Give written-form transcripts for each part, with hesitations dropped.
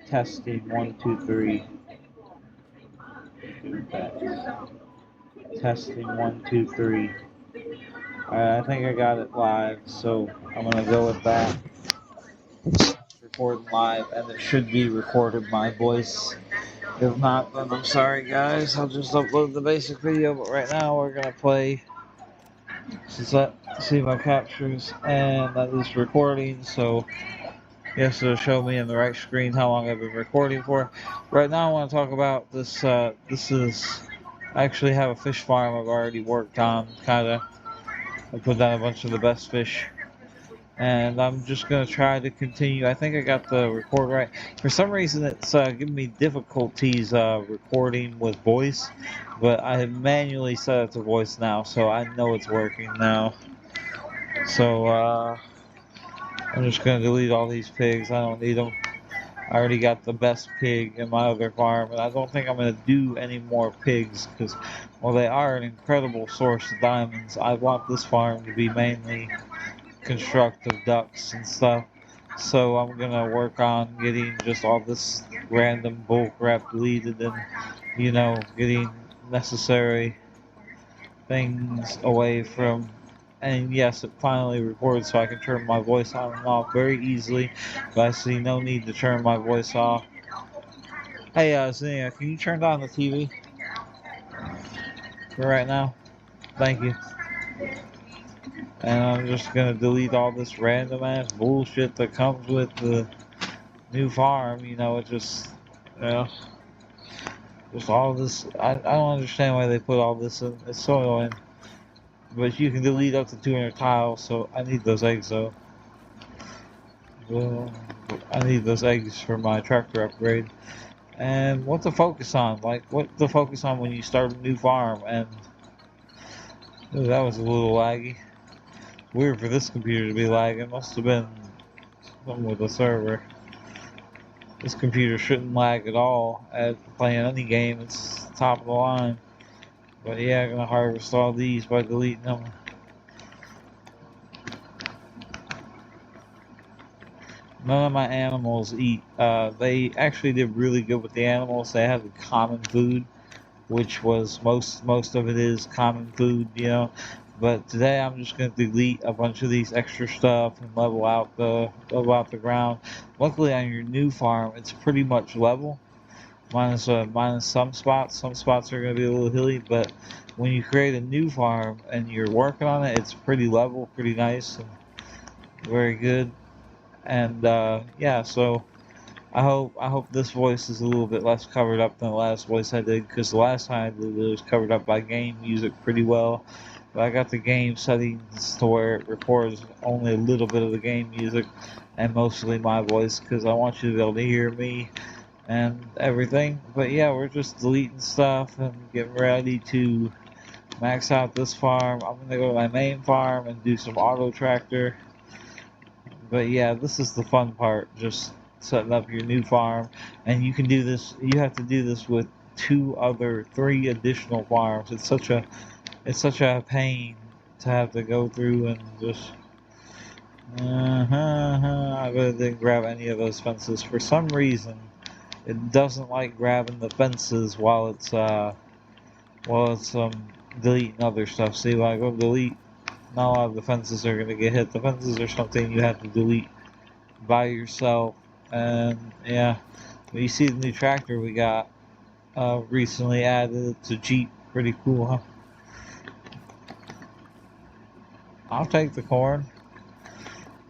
Testing 1, 2, 3. Testing 1, 2, 3. Alright, I think I got it live, so I'm gonna go with that. Recording live, and it should be recorded my voice. If not, then I'm sorry, guys. I'll just upload the basic video. But right now, we're gonna play. Since that see my captures, and that is recording. So yes, it'll show me in the right screen how long I've been recording for. Right now, I want to talk about this. This is I actually have a fish farm I've already worked on. Kinda, I put down a bunch of the best fish. And I'm just going to try to continue. I think I got the record right. For some reason, it's giving me difficulties recording with voice, but I have manually set it to voice now, so I know it's working now. So I'm just going to delete all these pigs. I don't need them. I already got the best pig in my other farm, and I don't think I'm going to do any more pigs because, while they are an incredible source of diamonds, I want this farm to be mainly constructive ducks and stuff. So I'm gonna work on getting just all this random bull crap deleted and, getting necessary things away from. And yes, it finally records, so I can turn my voice on and off very easily. But I see no need to turn my voice off. Hey, Zinnia, can you turn on the TV for right now? Thank you. And I'm just gonna delete all this random ass bullshit that comes with the new farm. It just, just all this. I don't understand why they put all this in. It's so annoying. But you can delete up to 200 tiles, so I need those eggs though. Well, I need those eggs for my tractor upgrade. And what to focus on? Like, what to focus on when you start a new farm? And ooh, that was a little laggy. Weird for this computer to be lagging. Must have been something with the server. This computer shouldn't lag at all at playing any game. It's top of the line. But yeah, I'm gonna harvest all these by deleting them. None of my animals eat. They actually did really good with the animals. They had the common food, which was most of it is common food, But today I'm just gonna delete a bunch of these extra stuff and level out the ground. Luckily on your new farm, it's pretty much level, minus some spots. Some spots are gonna be a little hilly, but when you create a new farm and you're working on it, it's pretty level, pretty nice, and very good. And yeah, so I hope this voice is a little bit less covered up than the last voice I did, because the last time I did it was covered up by game music pretty well. But I got the game settings to where it records only a little bit of the game music and mostly my voice, because I want you to be able to hear me and everything. But yeah, we're just deleting stuff and getting ready to max out this farm. I'm gonna go to my main farm and do some auto tractor. But yeah, this is the fun part, just setting up your new farm. And you can do this, you have to do this with 3 additional farms. It's such a pain to have to go through and just I really didn't grab any of those fences. For some reason, it doesn't like grabbing the fences while it's deleting other stuff. See, when I go delete, not a lot of the fences are gonna get hit. The fences are something you have to delete by yourself. And yeah, you see the new tractor we got recently added. It's a Jeep. Pretty cool, huh? I'll take the corn.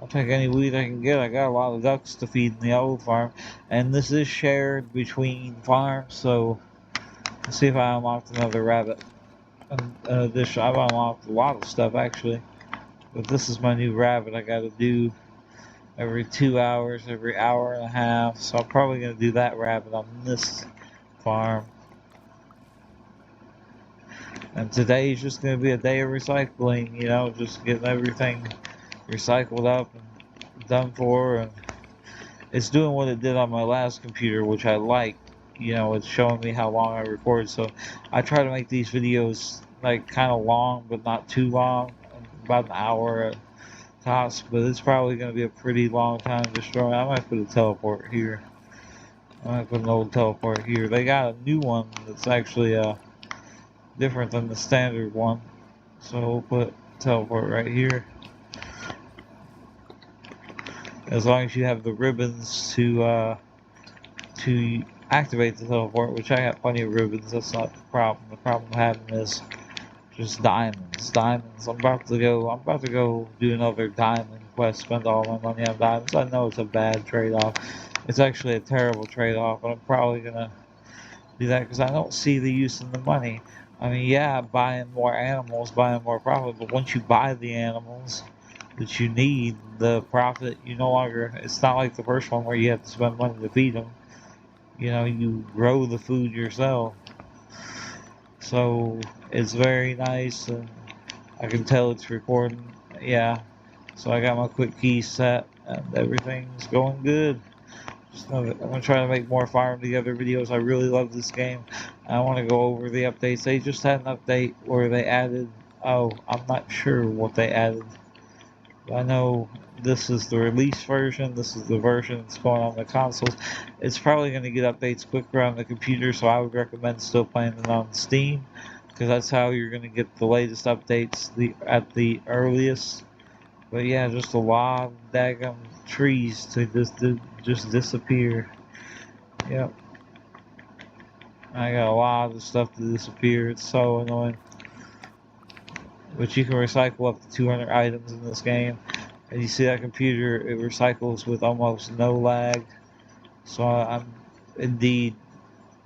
I'll take any wheat I can get. I got a lot of ducks to feed in the old farm, and this is shared between farms. So let's see if I unlocked another rabbit. In addition, I've unlocked a lot of stuff actually, but this is my new rabbit. I got to do every 2 hours, every hour and a half. So I'm probably gonna do that rabbit on this farm. And today is just gonna be a day of recycling. Just getting everything recycled up and done for, and it's doing what it did on my last computer, which I like. It's showing me how long I record, so I try to make these videos like kind of long but not too long, about an hour at tops. But it's probably going to be a pretty long time destroying. I might put a teleport here I'm gonna put an old teleport here. They got a new one that's actually different than the standard one. So we'll put teleport right here. As long as you have the ribbons to activate the teleport, which I got plenty of ribbons, that's not the problem. The problem I'm having is just diamonds. Diamonds. I'm about to go do another diamond quest, spend all my money on diamonds. I know it's a bad trade-off. It's actually a terrible trade-off, but I'm probably gonna do that because I don't see the use in the money. I mean, yeah, buying more animals, buying more profit, but once you buy the animals that you need, the profit, you no longer, it's not like the first one where you have to spend money to feed them. You know, you grow the food yourself. So it's very nice, and I can tell it's recording. Yeah, so I got my quick key set, and everything's going good. I'm gonna try to make more Farm Together videos. I really love this game. I want to go over the updates. They just had an update where they added. Oh, I'm not sure what they added. I know this is the release version. This is the version that's going on the consoles. It's probably going to get updates quicker on the computer, so I would recommend still playing it on Steam, because that's how you're going to get the latest updates at the earliest. But yeah, just a lot of daggum trees to just disappear. Yep. I got a lot of stuff to disappear. It's so annoying. But you can recycle up to 200 items in this game. And you see that computer, it recycles with almost no lag. So I'm indeed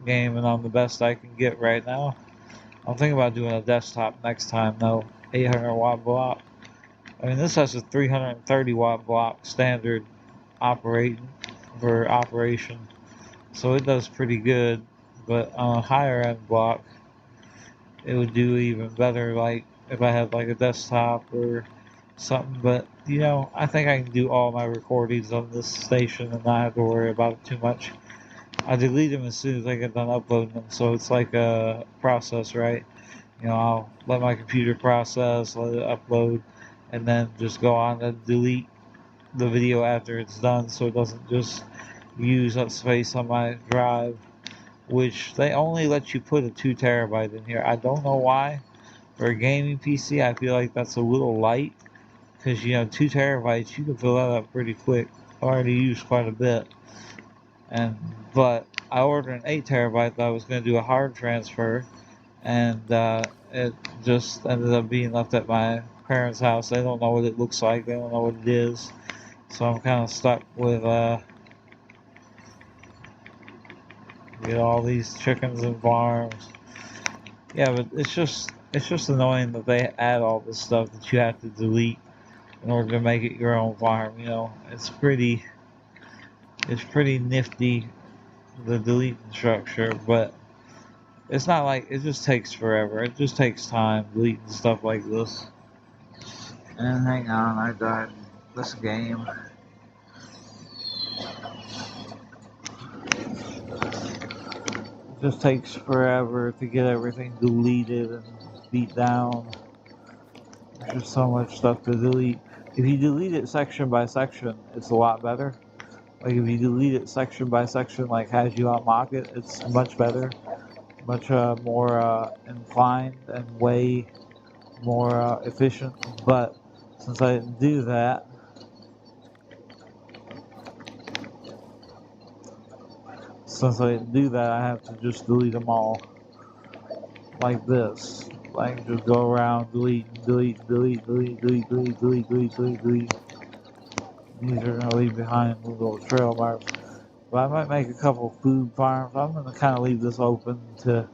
gaming on the best I can get right now. I'm thinking about doing a desktop next time though. 800 watt block. I mean, this has a 330 watt block standard operating for operation. So it does pretty good. But on a higher end block, it would do even better, like if I had like a desktop or something. But you know, I think I can do all my recordings on this station and not have to worry about it too much. I delete them as soon as I get done uploading them, so it's like a process, right? You know, I'll let my computer process, let it upload, and then just go on and delete the video after it's done, so it doesn't just use up space on my drive, which they only let you put a 2 terabyte in here. I don't know why. For a gaming PC, I feel like that's a little light, because you know, 2 terabytes, you can fill that up pretty quick. I already used quite a bit. But I ordered an 8 terabyte that I was going to do a hard transfer, and it just ended up being left at my parents' house. They don't know what it looks like. They don't know what it is. So I'm kind of stuck with all these chickens and farms. Yeah, but it's just annoying that they add all this stuff that you have to delete in order to make it your own farm. You know, it's pretty nifty, the deleting structure, but it's not like it just takes forever. It just takes time deleting stuff like this. And hang on, I died this game. It just takes forever to get everything deleted and beat down. There's just so much stuff to delete. If you delete it section by section, it's a lot better. Like if you delete it section by section, like as you unlock it, it's much better, much more inclined and way more efficient. But since I didn't do that, I have to just delete them all like this. Like just go around, delete, delete, delete, delete, delete, delete, delete, delete, delete, delete. These are gonna leave behind little trail marks. But I might make a couple food farms. I'm gonna kind of leave this open to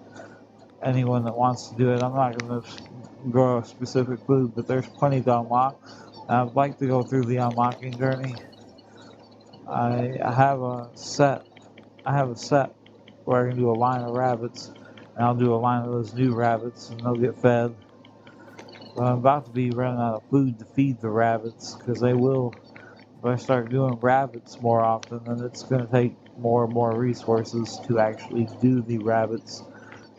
anyone that wants to do it. I'm not gonna grow a specific food, but there's plenty to unlock. I'd like to go through the unlocking journey. I have a set. I have a set where I can do a line of rabbits, and I'll do a line of those new rabbits, and they'll get fed. But I'm about to be running out of food to feed the rabbits, because they will. If I start doing rabbits more often, then it's going to take more and more resources to actually do the rabbits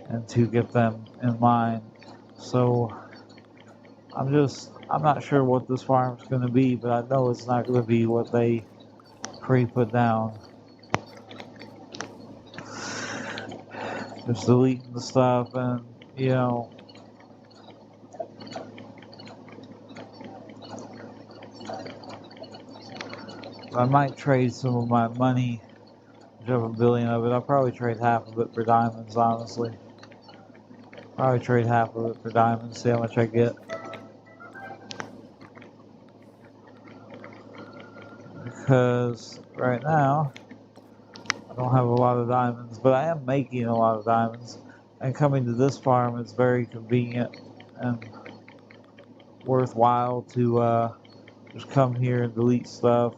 and to get them in line. So I'm not sure what this farm's going to be, but I know it's not going to be what they pre-put down. just deleting the stuff, and you know, I might trade some of my money. I have $1 billion of it. I'll probably trade half of it for diamonds, honestly. Probably trade half of it for diamonds, see how much I get. Because right now, I don't have a lot of diamonds, but I am making a lot of diamonds. And coming to this farm is very convenient and worthwhile to just come here and delete stuff.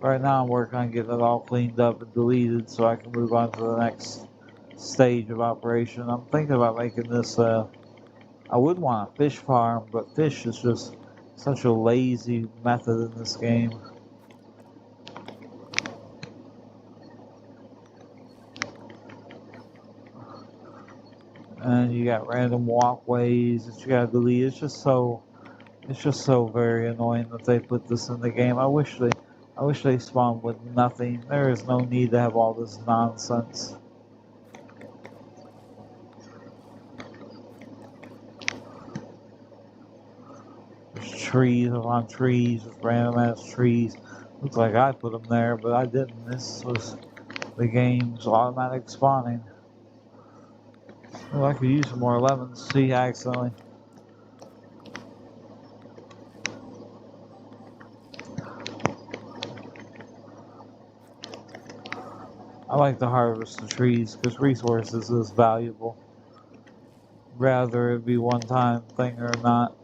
Right now I'm working on getting it all cleaned up and deleted so I can move on to the next stage of operation. I'm thinking about making this, I would want a fish farm, but fish is just such a lazy method in this game. And you got random walkways that you gotta delete. It's just so very annoying that they put this in the game. I wish they spawned with nothing. There is no need to have all this nonsense. There's trees on trees, with random ass trees. Looks like I put them there, but I didn't. This was the game's automatic spawning. Oh, I could use some more lemons. See, accidentally. I like to harvest the trees because resources is valuable. Rather it be one time thing or not.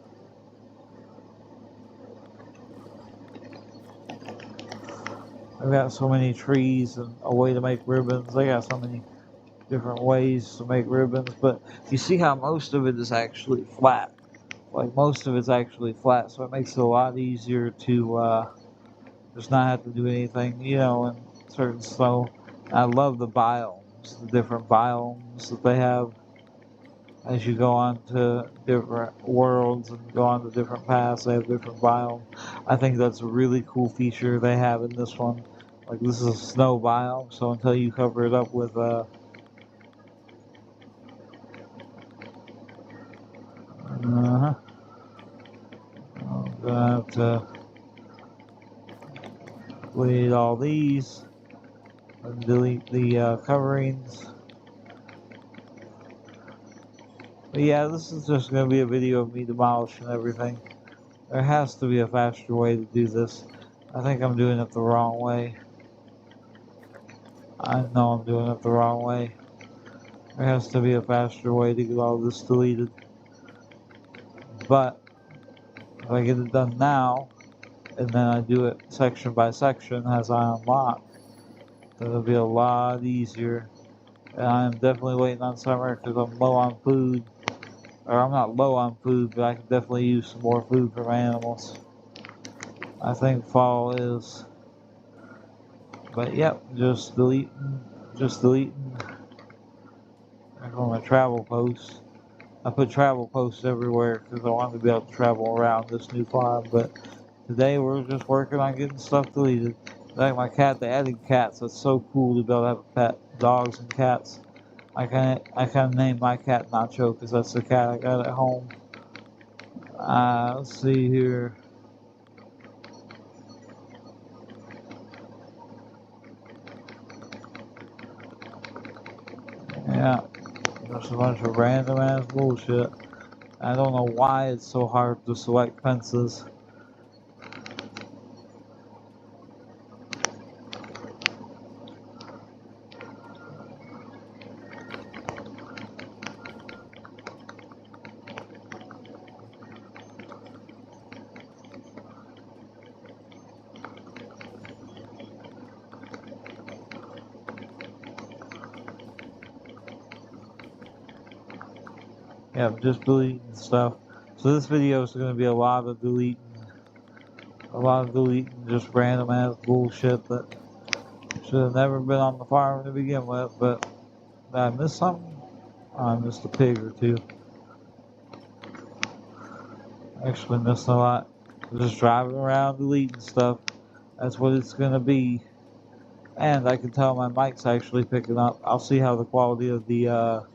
I've got so many trees and a way to make ribbons. I got so many different ways to make ribbons, but you see how most of it is actually flat. Like most of it's actually flat, so it makes it a lot easier to just not have to do anything, you know, in certain snow. I love the biomes, the different biomes that they have as you go on to different worlds and go on to different paths. They have different biomes. I think that's a really cool feature they have in this one. Like this is a snow biome, so until you cover it up with I'm gonna have to delete all these and delete the coverings. But yeah, this is just gonna be a video of me demolishing everything. There has to be a faster way to do this. I think I'm doing it the wrong way. I know I'm doing it the wrong way. There has to be a faster way to get all this deleted. But if I get it done now, and then I do it section by section as I unlock, then it'll be a lot easier. And I'm definitely waiting on summer because I'm low on food. Or I'm not low on food, but I can definitely use some more food for my animals. I think fall is. But yep, just deleting. I go on my travel posts. I put travel posts everywhere because I want to be able to travel around this new farm. But today we're just working on getting stuff deleted. Like my cat, they added cats. That's so cool to be able to have a pet, dogs and cats. I kind of named my cat Nacho because that's the cat I got at home. Let's see here. Yeah, just a bunch of random ass bullshit. I don't know why it's so hard to select fences. Yeah, just deleting stuff. So this video is going to be a lot of deleting just random ass bullshit that should have never been on the farm to begin with. But did I miss something? Oh, I missed a pig or two. Actually missed a lot. Just driving around deleting stuff. That's what it's going to be. And I can tell my mic's actually picking up. I'll see how the quality of the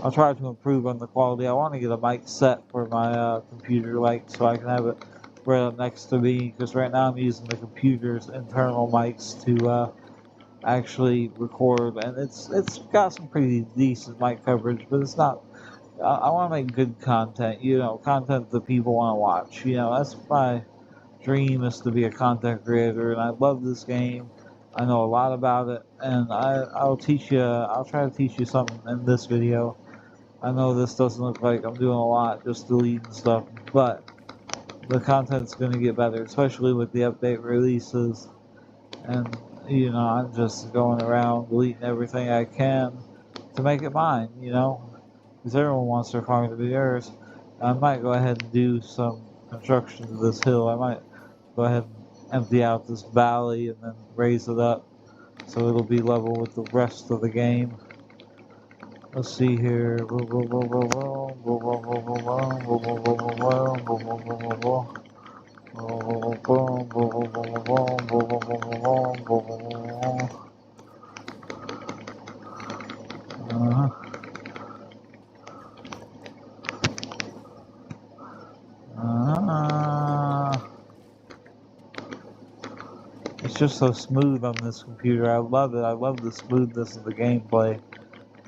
I'll try to improve on the quality. I want to get a mic set for my computer, like, so I can have it right up next to me, because right now I'm using the computer's internal mics to actually record, and it's got some pretty decent mic coverage, but it's not. I want to make good content, content that people want to watch. That's my dream, is to be a content creator, and I love this game. I know a lot about it, and I'll teach you. I'll try to teach you something in this video. I know this doesn't look like I'm doing a lot, just deleting stuff, but the content's going to get better, especially with the update releases. And I'm just going around deleting everything I can to make it mine. Because everyone wants their farm to be theirs. I might go ahead and do some construction to this hill. I might go ahead and empty out this valley and then raise it up so it'll be level with the rest of the game. Let's see here. It's just so smooth on this computer. I love it. I love the smoothness of the gameplay.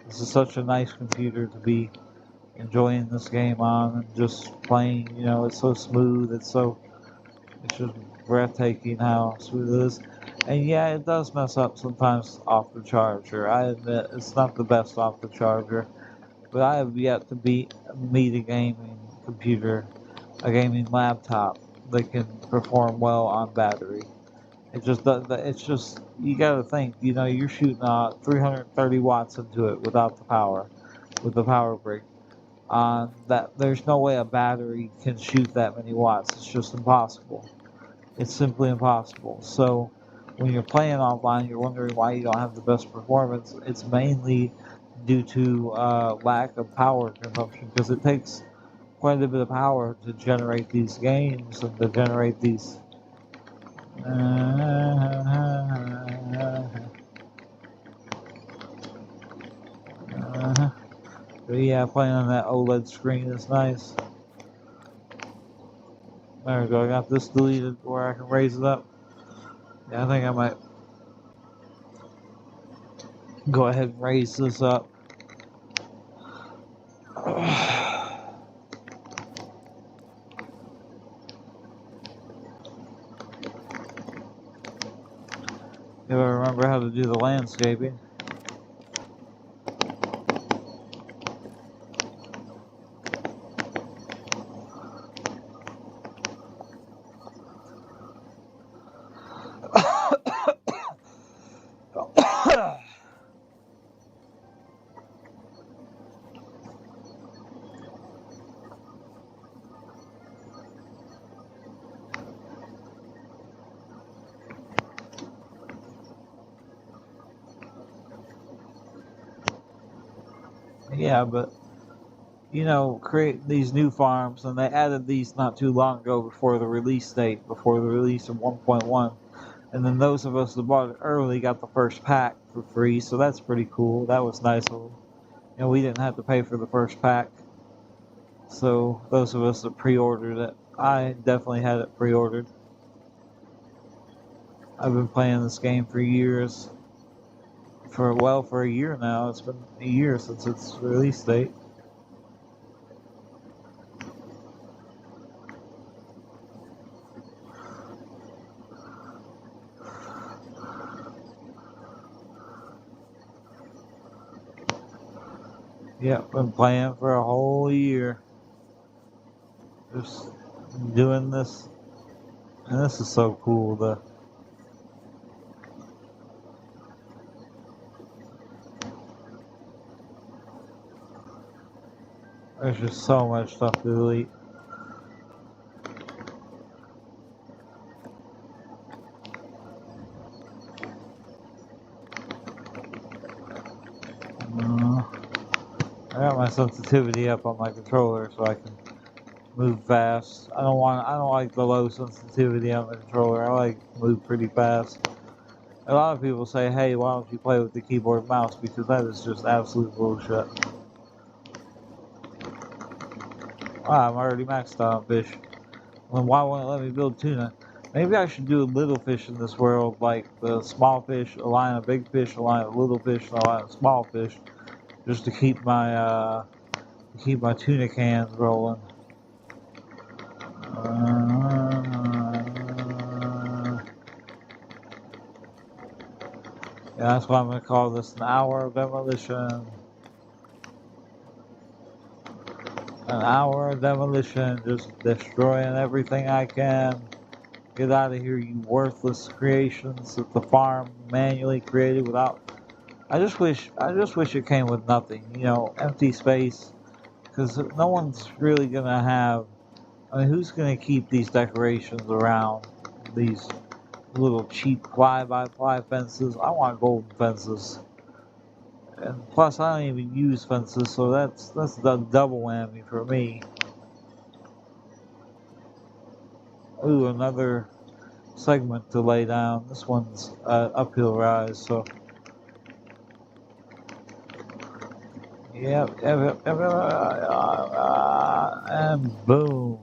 This is such a nice computer to be enjoying this game on and just playing. It's so smooth. It's just breathtaking how smooth it is. And yeah, it does mess up sometimes off the charger. I admit it's not the best off the charger, but I have yet to meet a gaming computer, a gaming laptop that can perform well on battery. It's just, you gotta think, you're shooting 330 watts into it without the power, with the power brick. That there's no way a battery can shoot that many watts. It's just impossible. It's simply impossible. So when you're playing online, you're wondering why you don't have the best performance. It's mainly due to lack of power consumption, because it takes quite a bit of power to generate these games and to generate these. But yeah, playing on that OLED screen is nice. There we go. I got this deleted where I can raise it up. Yeah, I think I might go ahead and raise this up. If I remember how to do the landscaping. Yeah, but create these new farms, and they added these not too long ago before the release date, before the release of 1.1. And then those of us that bought it early got the first pack for free, so that's pretty cool. That was nice of them. We didn't have to pay for the first pack. So those of us that pre-ordered it, I definitely had it pre-ordered. I've been playing this game for years. For a year now. It's been a year since its release date. Yeah, been playing for a whole year. Just doing this. And this is so cool. There's just so much stuff to delete. I got my sensitivity up on my controller so I can move fast. I don't like the low sensitivity on the controller. I like to move pretty fast. A lot of people say, hey, why don't you play with the keyboard and mouse? Because that is just absolute bullshit. Ah, I'm already maxed out on fish. Well, why won't it let me build tuna? Maybe I should do little fish in this world, like the small fish, a line of big fish, a line of little fish, and a line of small fish, just to keep my tuna cans rolling. Yeah, that's why I'm gonna call this an hour of demolition. An hour of demolition, just destroying everything I can. Get out of here, you worthless creations that the farm manually created without. I just wish it came with nothing. You know, empty space, because no one's really gonna have. I mean, who's gonna keep these decorations around? These little cheap fly-by-fly fences. I want golden fences. And plus, I don't even use fences, so that's the double whammy for me. Ooh, another segment to lay down. This one's uphill rise, so yep, and boom.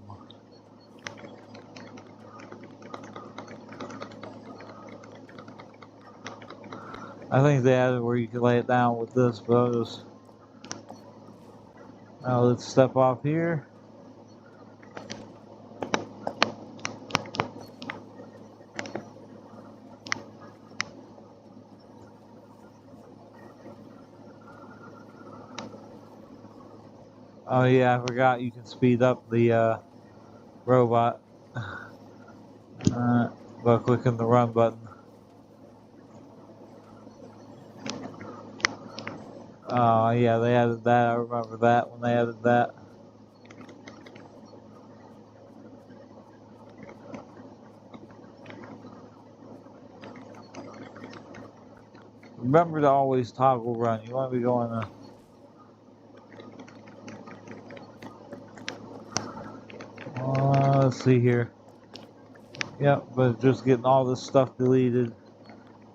I think they added where you can lay it down with this, but I'll just now let's step off here. Oh yeah, I forgot you can speed up the robot by clicking the run button. Oh yeah, they added that. I remember that when they added that. Remember to always toggle run. You want to be going to. Let's see here. Yep, but just getting all this stuff deleted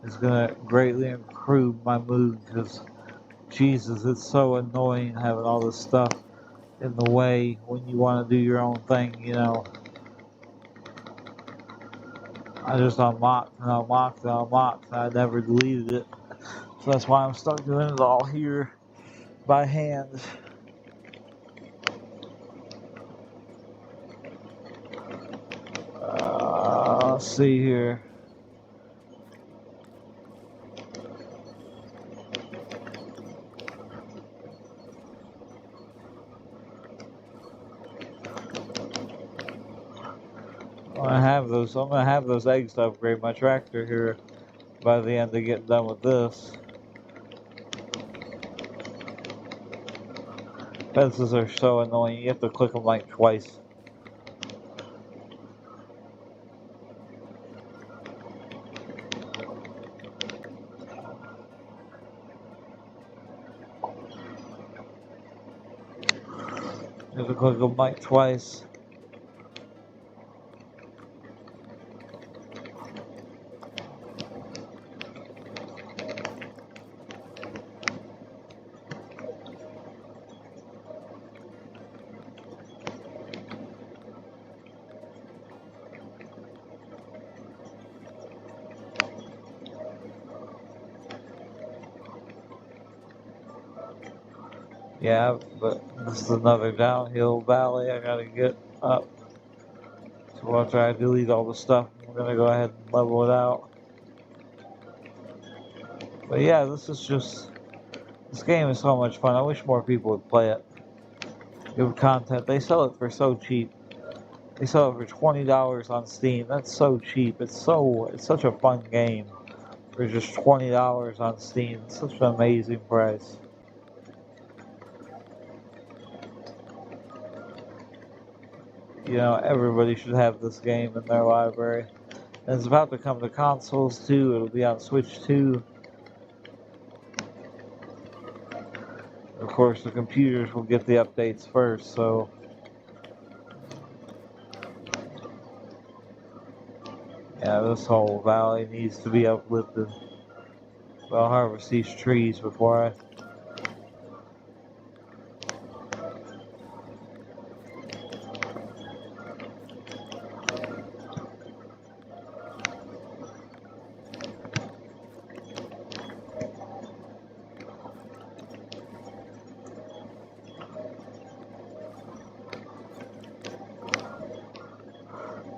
is going to greatly improve my mood because, Jesus, it's so annoying having all this stuff in the way when you want to do your own thing, you know. I just unlocked and unlocked and unlocked and I never deleted it. So that's why I'm stuck doing it all here by hand. Let's see here. I'm gonna have those eggs to upgrade my tractor here by the end of getting done with this. Fences are so annoying. You have to click them like twice. You have to click them like twice. Yeah, but this is another downhill valley I gotta get up. So after I delete all the stuff, I'm gonna go ahead and level it out. But yeah, this game is so much fun. I wish more people would play it. Give content. They sell it for so cheap. They sell it for $20 on Steam. That's so cheap. It's such a fun game for just $20 on Steam. It's such an amazing price. You know, everybody should have this game in their library. And it's about to come to consoles too. It'll be on Switch 2. Of course, the computers will get the updates first, so. Yeah, this whole valley needs to be uplifted. So I'll harvest these trees before I.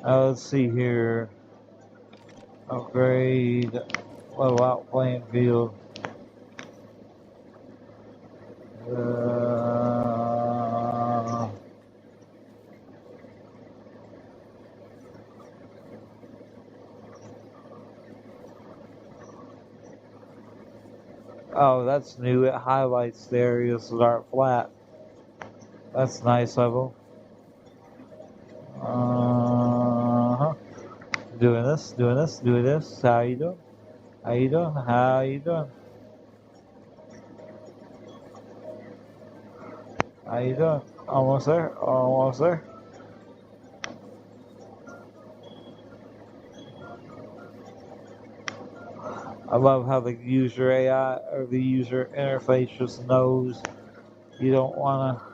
Let's see here. Upgrade. Level out playing field. Oh, that's new. It highlights the areas that aren't flat. That's nice of them. Doing this. How you doing? How you doing? How you doing? How you doing? Almost there. Almost there. I love how the user AI or the user interface just knows you don't want to,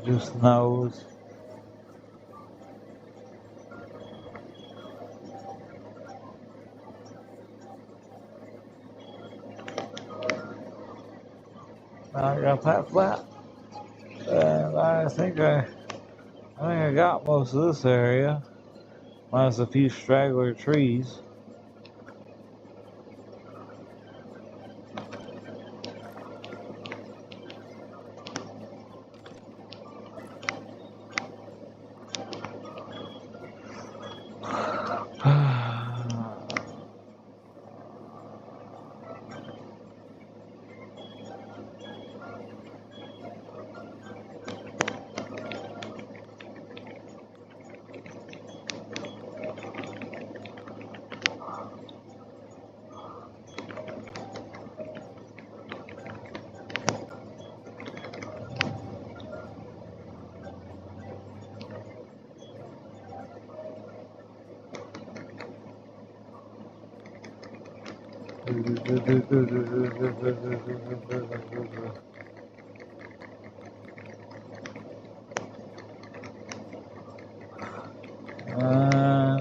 just knows. I got that flat, and I think I got most of this area, minus a few straggler trees.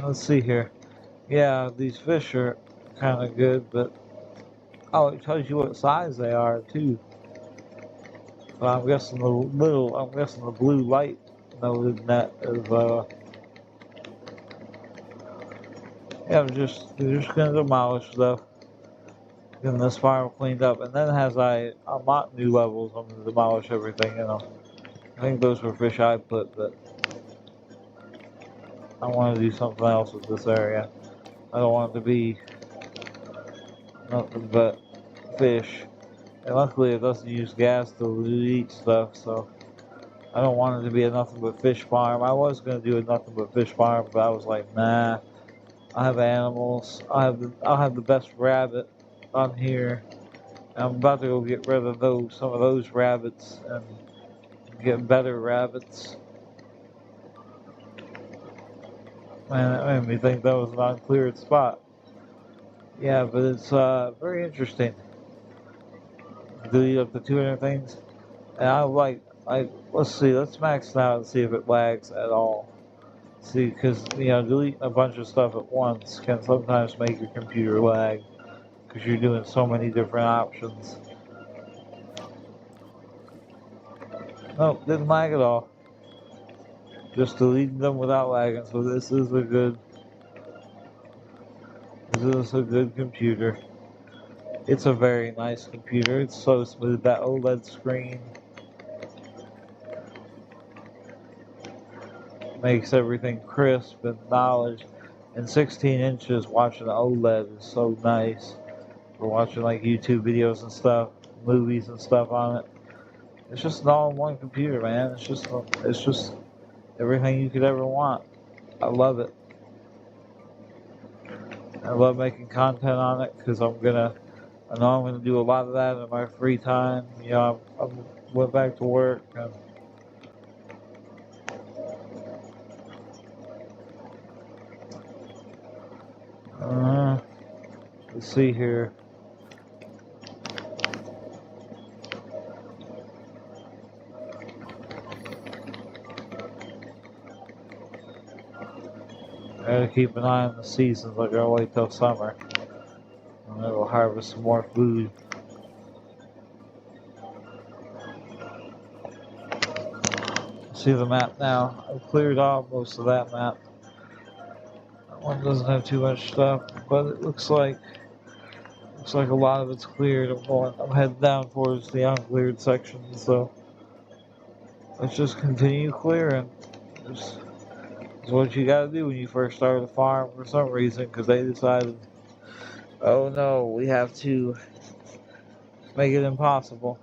Let's see here. Yeah, these fish are kind of good, but oh, it tells you what size they are too. So I'm guessing the blue light noted net is yeah, they're just gonna demolish stuff. Getting this farm cleaned up, and then as I unlock new levels, I'm gonna demolish everything. You know, I think those were fish I put, but I want to do something else with this area. I don't want it to be nothing but fish. And luckily, it doesn't use gas to eat stuff, so I don't want it to be a nothing but fish farm. I was gonna do a nothing but fish farm, but I was like, nah. I have animals. I'll have the best rabbit on here. I'm about to go get rid of some of those rabbits and get better rabbits. Man, that made me think that was an uncleared spot. Yeah, but it's very interesting. Delete up to 200 things. And let's see, let's max it out and see if it lags at all. See, because, deleting a bunch of stuff at once can sometimes make your computer lag because you're doing so many different options. Nope, didn't lag at all. Just deleting them without lagging, so this is a good computer. It's a very nice computer. It's so smooth. That OLED screen makes everything crisp and knowledge. And 16 inches watching the OLED is so nice. For watching like YouTube videos and stuff, movies and stuff on it. It's just an all-in-one computer, man. It's just everything you could ever want. I love it. I love making content on it because I know I'm gonna do a lot of that in my free time. I went back to work and let's see here. I gotta keep an eye on the seasons. I gotta wait till summer. I'm gonna go harvest some more food. See the map now. I've cleared off most of that map. That one doesn't have too much stuff, but it looks like a lot of it's cleared. I'm heading down towards the uncleared sections, so let's just continue clearing. It's what you gotta do when you first start a farm for some reason, because they decided, oh no, we have to make it impossible.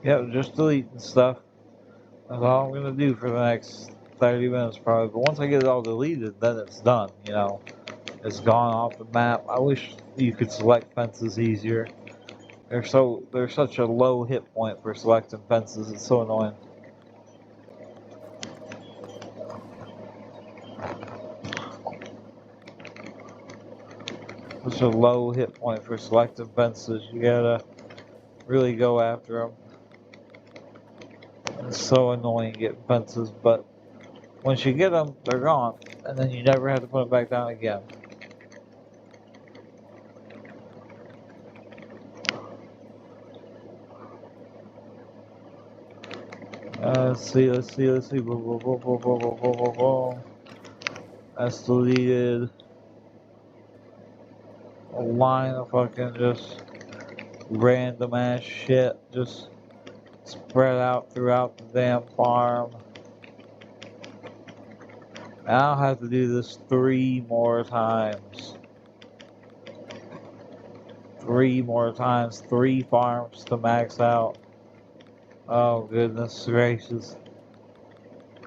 Yep, just deleting stuff. That's all I'm gonna do for the next 30 minutes probably. But once I get it all deleted, then it's done, you know. It's gone off the map. I wish you could select fences easier. They're such a low hit point for selecting fences. It's so annoying. Such a low hit point for selecting fences. You gotta really go after them. It's so annoying getting fences, but once you get them, they're gone, and then you never have to put them back down again. Let's see. Boom, boom, boom, boom, boom, boom, boom, boom, boom. That's deleted. A line of fucking just random ass shit just spread out throughout the damn farm. And I'll have to do this 3 more times. 3 more times. 3 farms to max out. Oh, goodness gracious.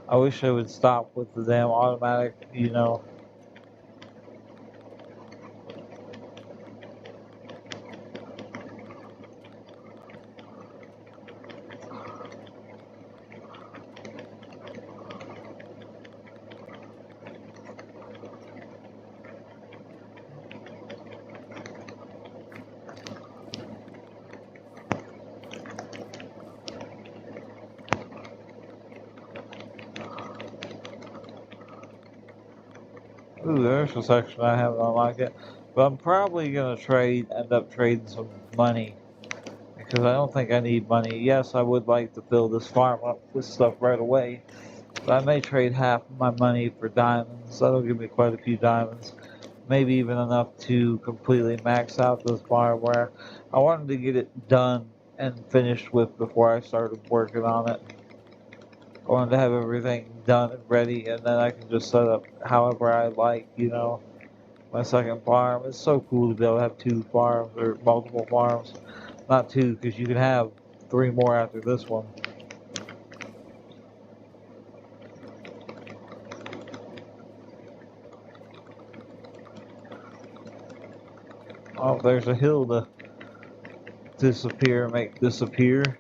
I wish I would stop with the damn automatic, you know. Ooh, there's a section I haven't unlocked yet. But I'm probably gonna end up trading some money. Because I don't think I need money. Yes, I would like to fill this farm up with stuff right away. But I may trade half of my money for diamonds. That'll give me quite a few diamonds. Maybe even enough to completely max out this farm where I wanted to get it done and finished with before I started working on it. I wanted to have everything done and ready, and then I can just set up however I like, you know, my second farm. It's so cool to be able to have 2 farms or multiple farms. Not 2, because you can have 3 more after this one. Oh, there's a hill to make disappear.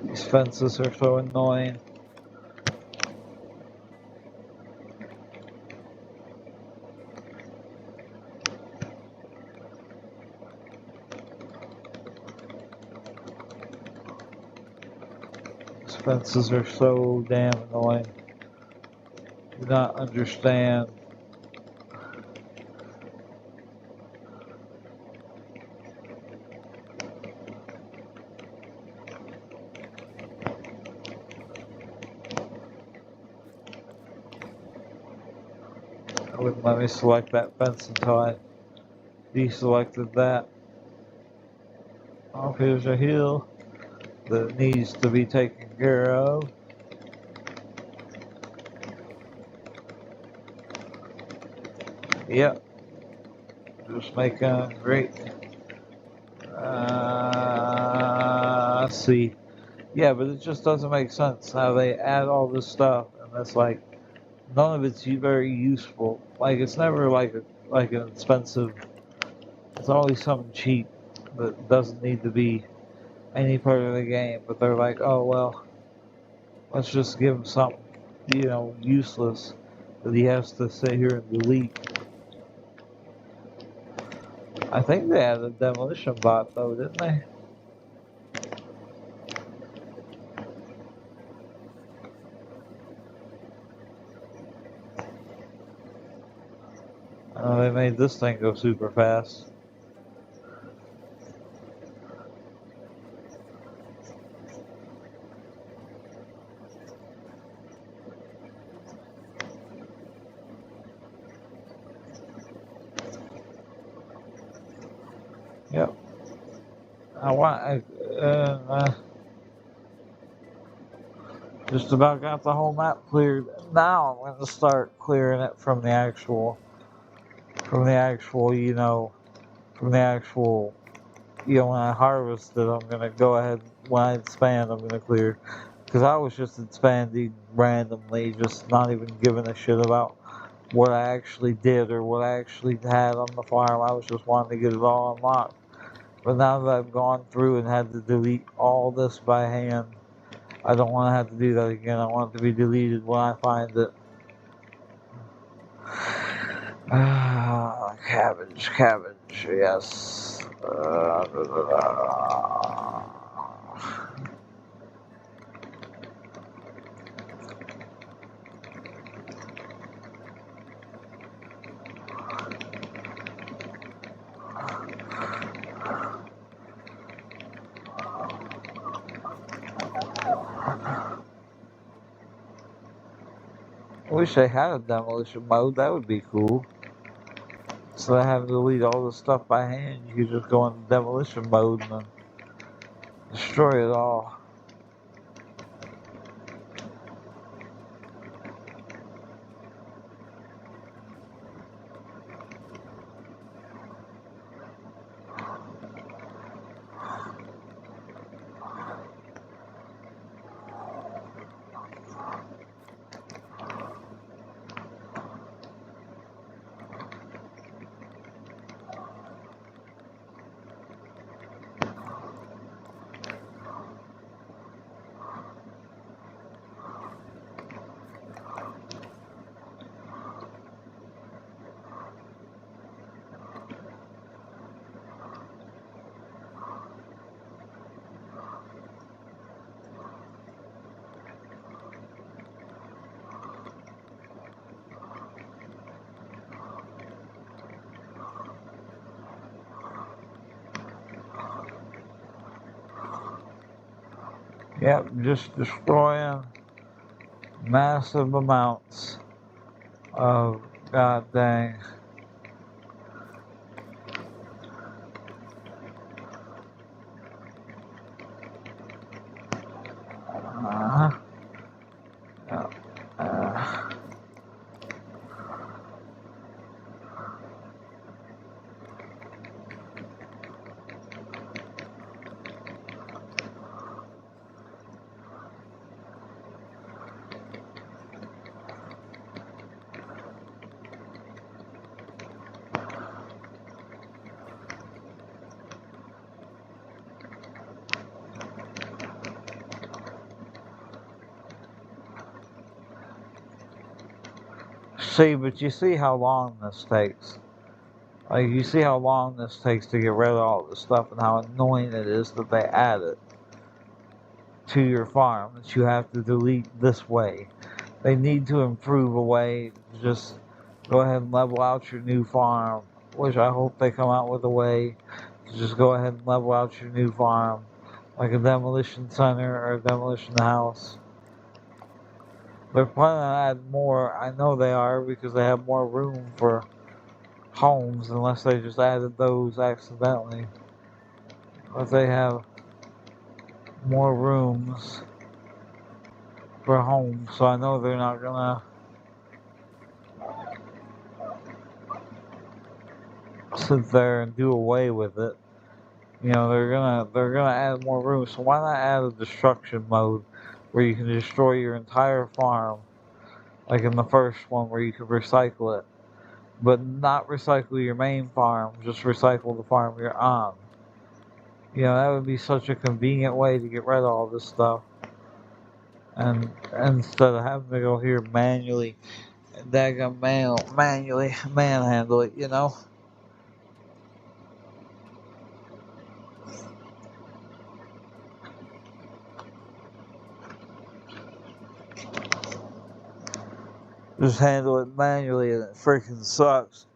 These fences are so annoying. These fences are so damn annoying. Do not understand. wouldn't let me select that fence until I deselected that. Oh, here's a hill that needs to be taken care of. Yep, just making great. Let's see. Yeah, but it just doesn't make sense how they add all this stuff, and it's like none of it's very useful. Like it's never like an expensive. It's always something cheap that doesn't need to be any part of the game. But they're like, oh well, let's just give him something, useless that he has to sit here and delete. I think they had a demolition bot though, didn't they? They made this thing go super fast. Yep. Just about got the whole map cleared. Now I'm going to start clearing it from the actual, from the actual, when I harvest it, I'm going to go ahead, when I expand, I'm going to clear. Because I was just expanding randomly, just not even giving a shit about what I actually did or what I actually had on the farm. I was just wanting to get it all unlocked. But now that I've gone through and had to delete all this by hand, I don't want to have to do that again. I want it to be deleted when I find it. Cabbage, yes. I wish they had a demolition mode. That would be cool. So I have to delete all the stuff by hand. You could just go into demolition mode and then destroy it all. Yep, just destroying massive amounts of god dang. See, but you see how long this takes. Like, you see how long this takes to get rid of all this stuff and how annoying it is that they add it to your farm, that you have to delete this way. They need to improve a way to just go ahead and level out your new farm, which I hope they come out with a way to just go ahead and level out your new farm, like a demolition center or a demolition house. They're planning to add more. I know they are because they have more room for homes, unless they just added those accidentally. But they have more rooms for homes, so I know they're not gonna sit there and do away with it. You know, they're gonna add more rooms. So why not add a destruction mode where you can destroy your entire farm, like in the first one where you can recycle it, but not recycle your main farm, just recycle the farm you're on. You know, that would be such a convenient way to get rid of all this stuff. And instead of having to go here manually, manually manhandle it, you know? Just handle it manually and it freaking sucks.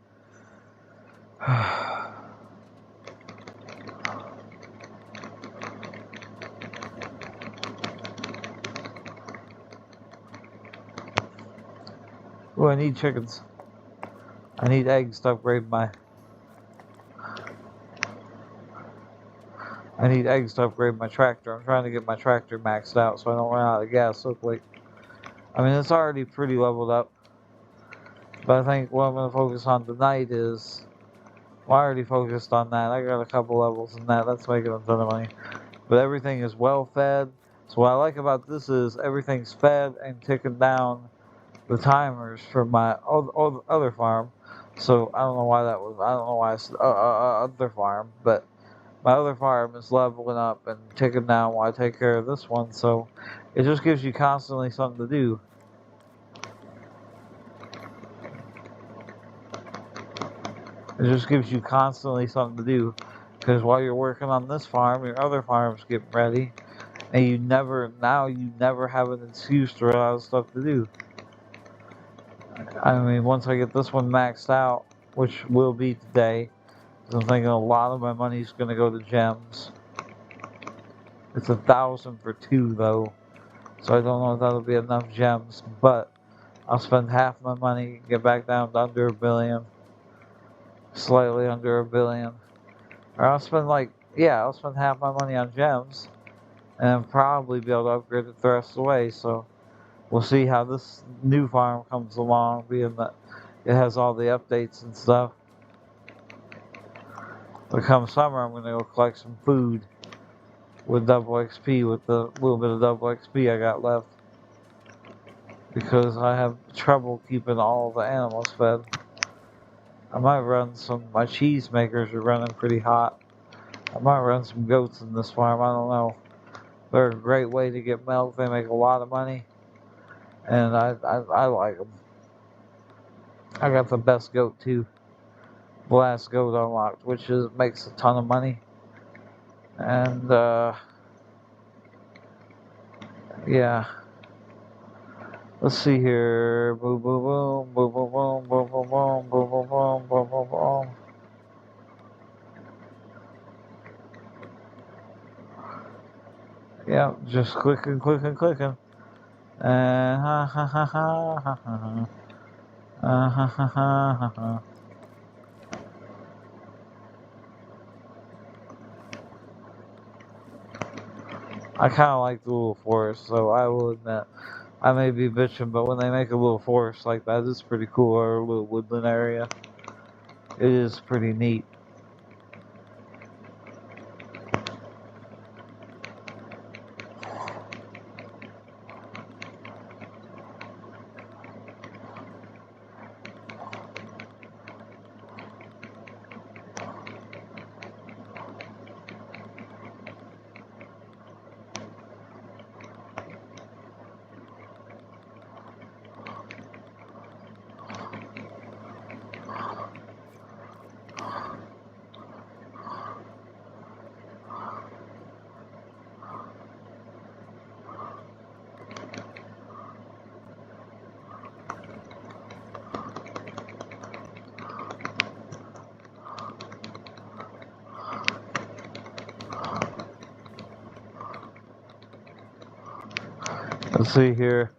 Oh, I need chickens. I need eggs to upgrade my... I need eggs to upgrade my tractor. I'm trying to get my tractor maxed out so I don't run out of gas so quick. I mean, it's already pretty leveled up. But I think what I'm going to focus on tonight is... Well, I already focused on that. I got a couple levels in that. That's making a ton of money. But everything is well fed. So what I like about this is everything's fed and ticking down the timers for my other farm. So I don't know why that was. I don't know why it's other farm, but my other farm is leveling up and ticking down while I take care of this one. So it just gives you constantly something to do. It just gives you constantly something to do. Because while you're working on this farm, your other farm's getting ready. And you never have an excuse to run out of stuff to do. I mean, once I get this one maxed out, which will be today, because I'm thinking a lot of my money's going to go to gems. It's 1,000 for 2 though, so I don't know if that'll be enough gems, but I'll spend half my money, get back down to under $1 billion, slightly under $1 billion. Or I'll spend I'll spend half my money on gems, and probably be able to upgrade it the rest of the way, so we'll see how this new farm comes along, being that it has all the updates and stuff. But come summer, I'm going to go collect some food with double XP, with the little bit of double XP I got left. Because I have trouble keeping all the animals fed. I might run my cheese makers are running pretty hot. I might run some goats in this farm, I don't know. They're a great way to get milk, they make a lot of money. And I like them. I got the best goat too. The last goat unlocked, which makes a ton of money. And yeah. Let's see here. Boom, boom, boom, boom, boom, boom, boom, boom, boom, boom, boom, boom, boom, boom, boom. Yeah, just clicking, clicking, clicking. Ha ha ha ha ha ha. Ha ha ha ha ha. I kind of like the little forest, so I will admit. I may be bitching, but when they make a little forest like that, it's pretty cool, or a little woodland area. It is pretty neat. Let's see here.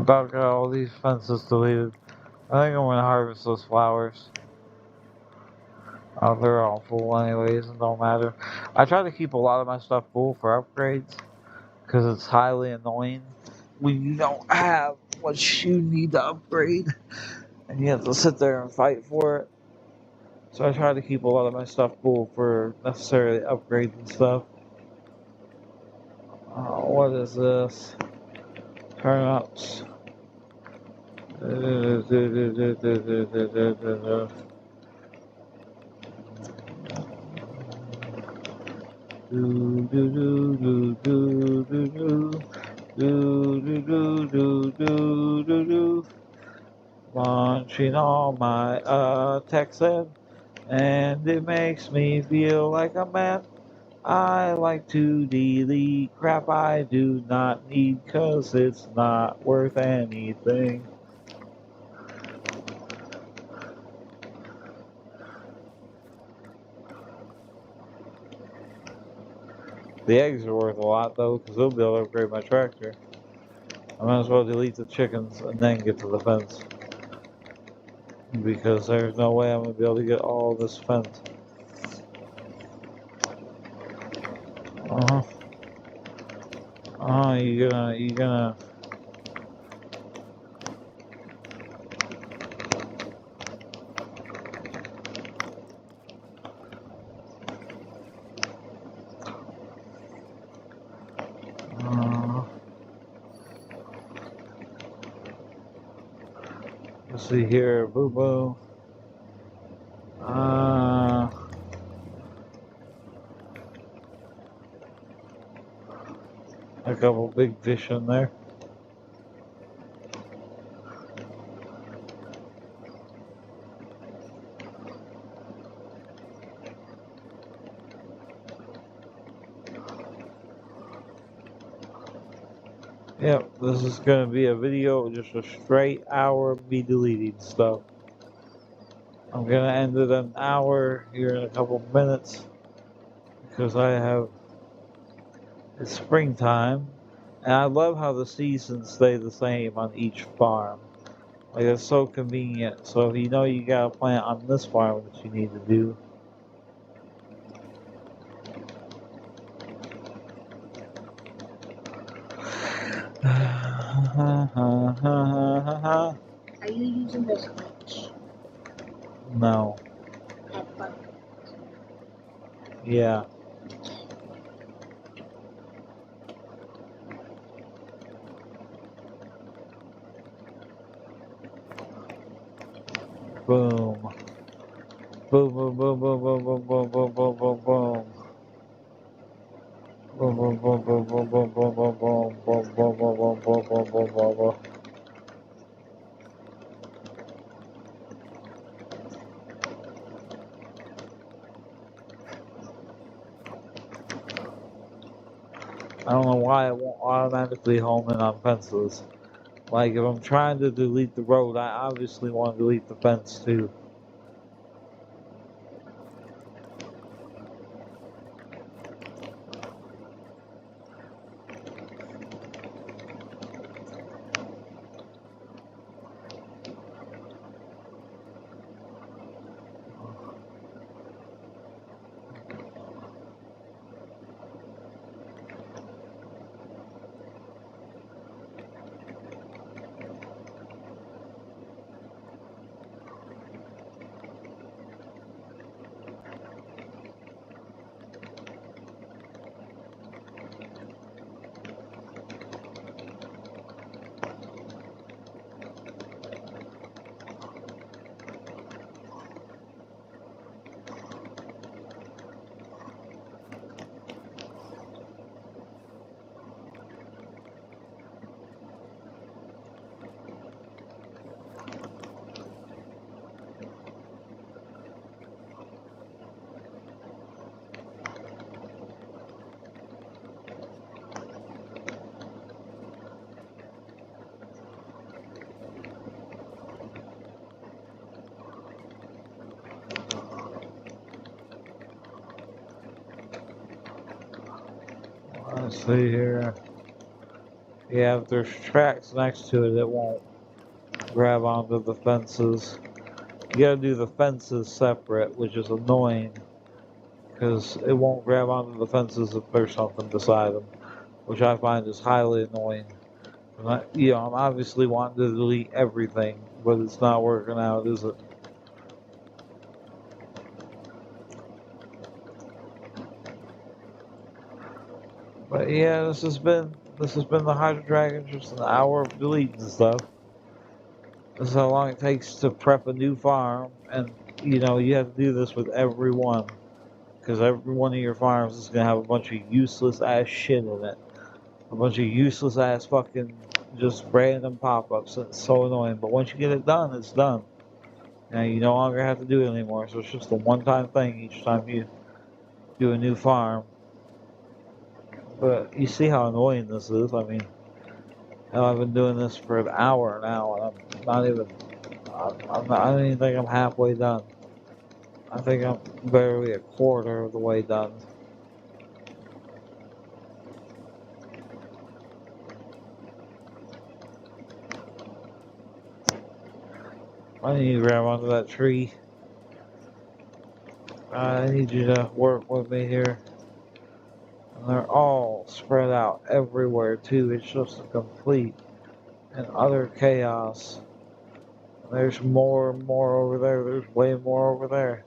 about got all these fences deleted. I think I'm gonna harvest those flowers. Oh, they're all full anyways, it don't matter. I try to keep a lot of my stuff full for upgrades, because it's highly annoying when you don't have what you need to upgrade, and you have to sit there and fight for it. So I try to keep a lot of my stuff full for necessarily upgrades and stuff. What is this? Turnips. Launching all my Texan, and it makes me feel like a man. I like to delete crap I do not need, 'cause it's not worth anything. The eggs are worth a lot though, because they'll be able to upgrade my tractor. I might as well delete the chickens and then get to the fence, because there's no way I'm going to be able to get all this fence. Uh-huh. You gonna... Let's see here, boo boo. A couple big fish in there. Yep, this is gonna be a video, just a straight hour of me deleting stuff. I'm gonna end it an hour here in a couple minutes, because it's springtime, and I love how the seasons stay the same on each farm. Like, it's so convenient. So if you know you got a plant on this farm that you need to do. Are you using the switch? No. Yeah. Boom. Boom, boom, boom, boom, boom, boom, boom, boom, boom, boom, boom. Boom, boom, boom, boom, boom, boom, boom, boom, boom, boom, boom, boom, boom, boom, boom, boom, boom, boom. I don't know why it won't automatically home in on fences. Like, if I'm trying to delete the road, I obviously want to delete the fence too. Let's see here. Yeah, if there's tracks next to it, it won't grab onto the fences. You gotta do the fences separate, which is annoying because it won't grab onto the fences if there's something beside them, which I find is highly annoying. I'm obviously wanting to delete everything, but it's not working out, is it? But yeah, this has been the Hydro Dragon, just an hour of deleting stuff. This is how long it takes to prep a new farm, and you have to do this with every one, because every one of your farms is gonna have a bunch of useless ass shit in it, a bunch of useless ass fucking just random pop-ups. And it's so annoying. But once you get it done, it's done. You no longer have to do it anymore. So it's just a one-time thing each time you do a new farm. But you see how annoying this is. I mean, I've been doing this for an hour now, and I'm not even. I don't even think I'm halfway done. I think I'm barely a quarter of the way done. I need to grab onto that tree. I need you to work with me here. And they're all spread out everywhere too. It's just a complete and utter chaos. There's more and more over there. There's way more over there.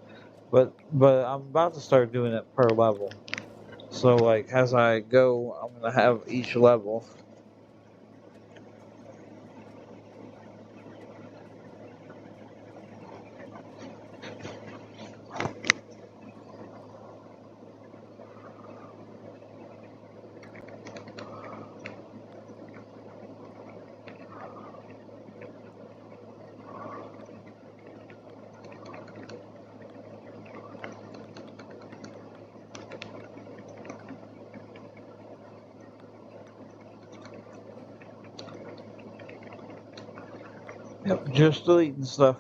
But I'm about to start doing it per level. So like as I go, I'm gonna have each level. Yep, just deleting stuff.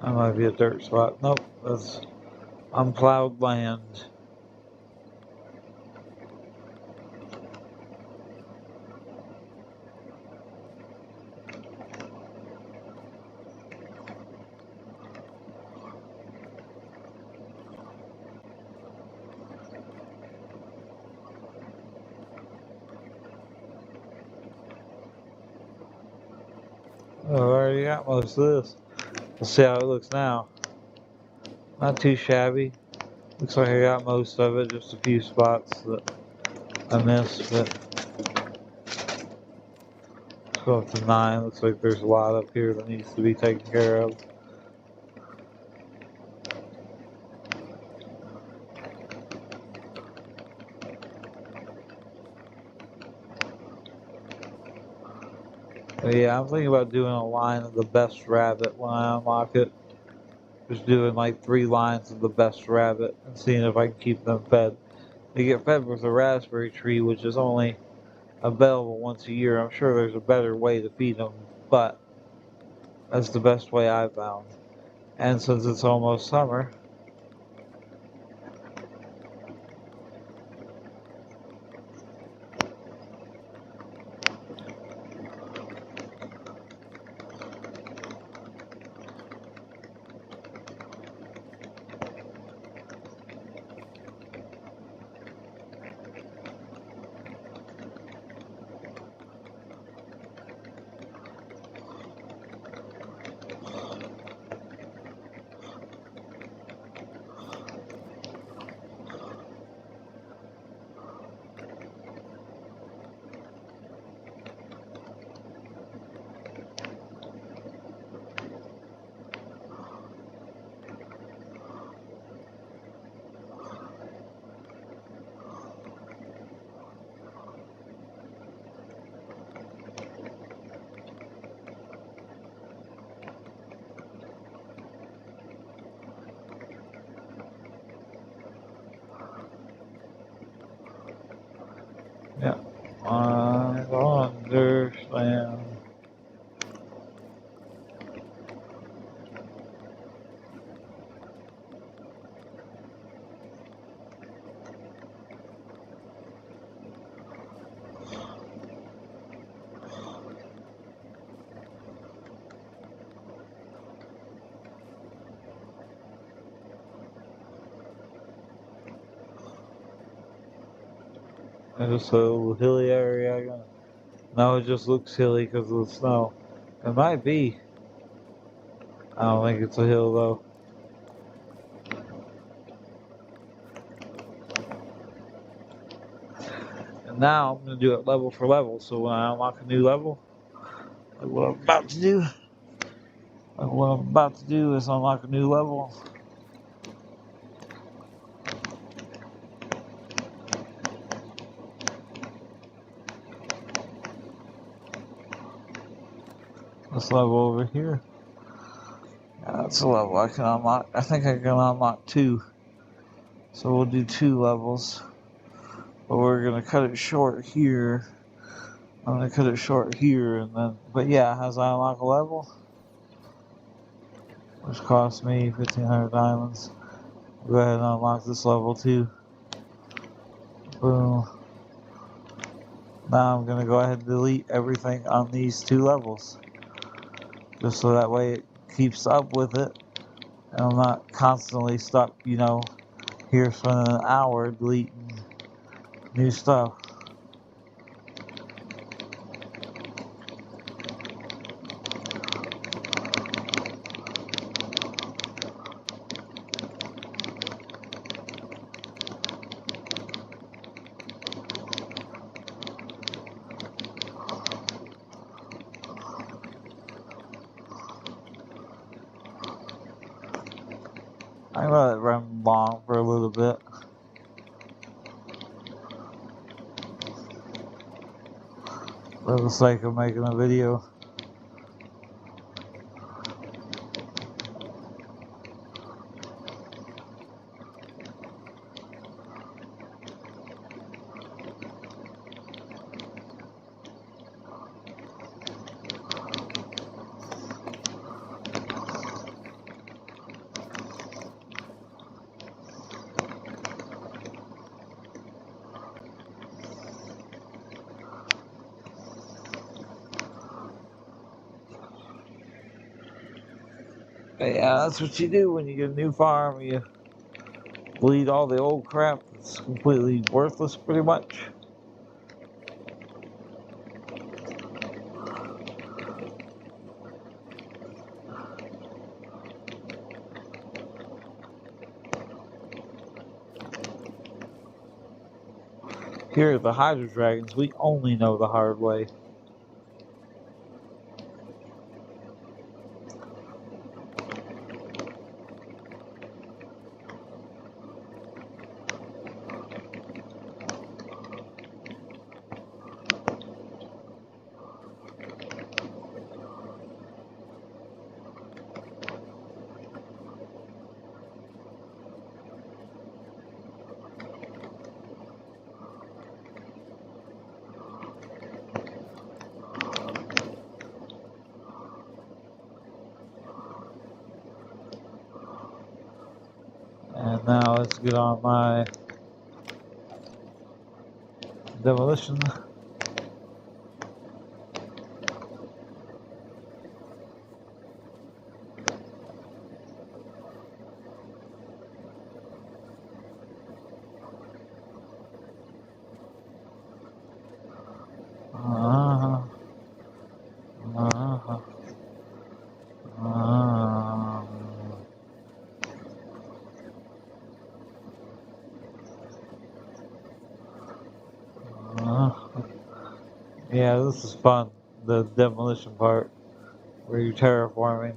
That might be a dirt spot. Nope, that's unplowed land. Oh, I already got most of this. Let's see how it looks now. Not too shabby. Looks like I got most of it, just a few spots that I missed, but let's go up to 9. Looks like there's a lot up here that needs to be taken care of. But yeah, I'm thinking about doing a line of the best rabbit when I unlock it. Just doing like 3 lines of the best rabbit and seeing if I can keep them fed. They get fed with a raspberry tree, which is only available once a year. I'm sure there's a better way to feed them, but that's the best way I've found. And since it's almost summer, And just a little hilly area. No, it just looks hilly because of the snow. It might be. I don't think it's a hill though. And now I'm going to do it level for level. So when I unlock a new level, like what I'm about to do, is unlock a new level. This level over here. Yeah, that's a level I can unlock. I think I can unlock 2. So we'll do 2 levels. But we're going to cut it short here. I'm going to cut it short here and then. But yeah, as I unlock a level, which cost me 1,500 diamonds, go ahead and unlock this level too. Boom. Now I'm going to go ahead and delete everything on these 2 levels. Just so that way it keeps up with it. And I'm not constantly stuck, here spending an hour deleting new stuff. I'm gonna let it run long for a little bit. For the sake of making a video. But yeah, that's what you do when you get a new farm. You delete all the old crap that's completely worthless pretty much. Here at the Hydro Dragons, we only know the hard way. And now let's get on my demolition. Uh-huh. Uh-huh. Uh-huh. Yeah, this is fun. The demolition part, where you're terraforming.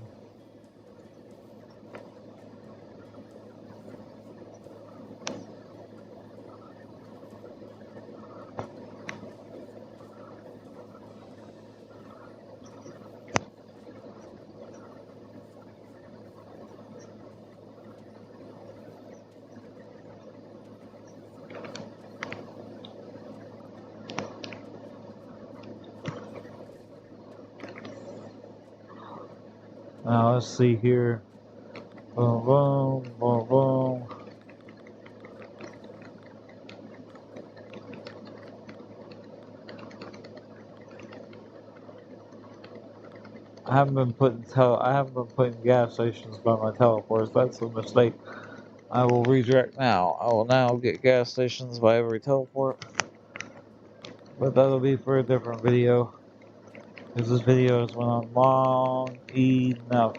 Now let's see here. Boom, boom, boom, boom. I haven't been putting gas stations by my teleports. That's a mistake. I will redirect now. I will now get gas stations by every teleport. But that'll be for a different video. Because this video has went on long enough.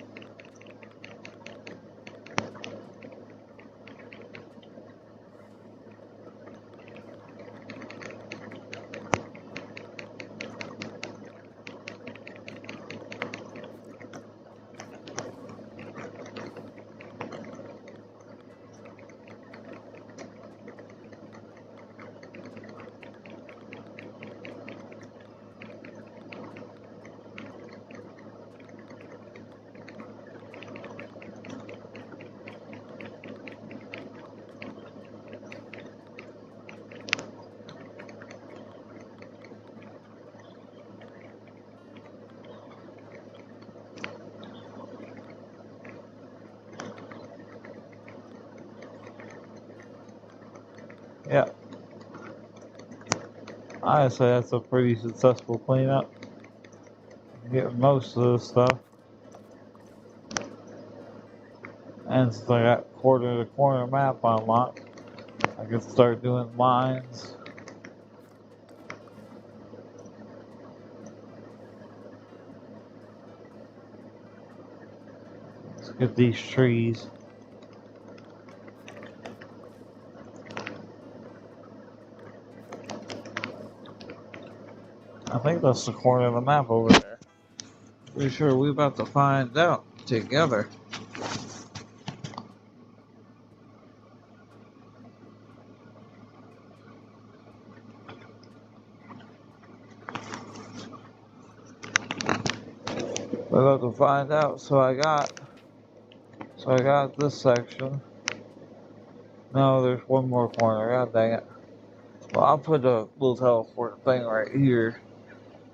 Yeah. Honestly, that's a pretty successful cleanup. Get most of the stuff. And since I got corner to corner map unlocked, I can start doing lines. Let's get these trees. I think that's the corner of the map over there. Pretty sure we're about to find out together. We're about to find out. So I got this section. No, there's one more corner. God dang it. Well, I'll put a little teleport thing right here,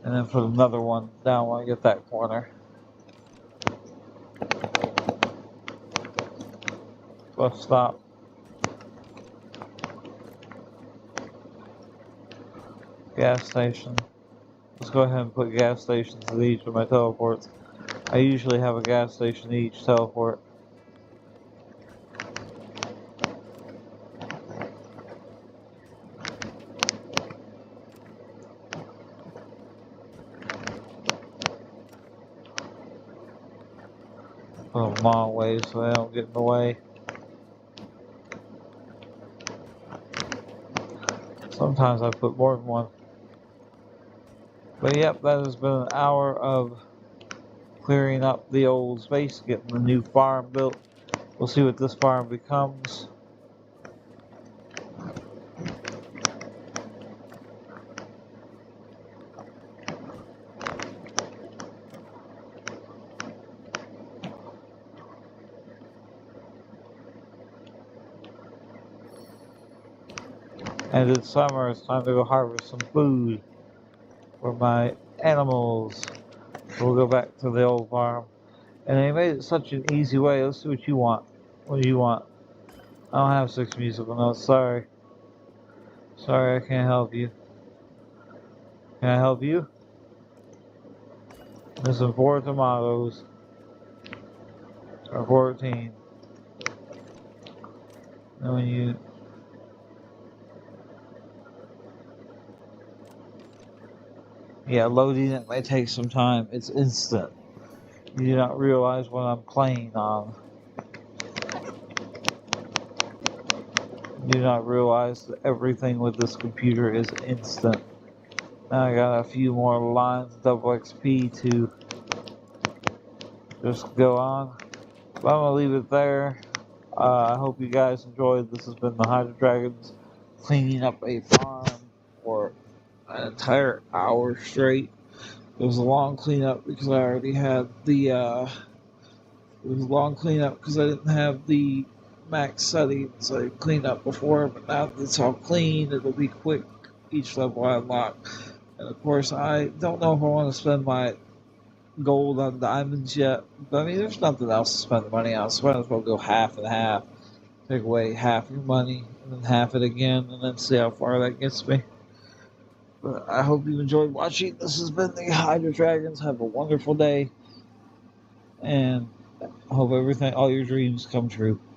and then put another one down when I get that corner. Bus stop. Gas station. Let's go ahead and put gas stations at each of my teleports. I usually have a gas station at each teleport. Put them long ways so they don't get in the way. Sometimes I put more than one. But yep, that has been an hour of clearing up the old space, getting the new farm built. We'll see what this farm becomes. And it's summer, it's time to go harvest some food for my animals. So we'll go back to the old farm. And they made it such an easy way. Let's see what you want. What do you want? I don't have 6 musical notes, sorry. Sorry, I can't help you. Can I help you? Missing 4 tomatoes. Or 14. And when you... Yeah, loading it might take some time. It's instant. You do not realize what I'm playing on. You do not realize that everything with this computer is instant. Now I got a few more lines, double XP to just go on. But I'm gonna leave it there. I hope you guys enjoyed. This has been the Hydro Dragons cleaning up a farm for an entire hour straight. It was a long cleanup because I already had the it was a long cleanup because I didn't have the max settings I cleaned up before, but now that it's all clean, it'll be quick each level I unlock. And of course, I don't know if I want to spend my gold on diamonds yet, but I mean, there's nothing else to spend the money on, so might as well go half and half. Take away half your money, and then half it again, and then see how far that gets me. But I hope you enjoyed watching. This has been the Hydro Dragons. Have a wonderful day, and I hope everything, all your dreams come true.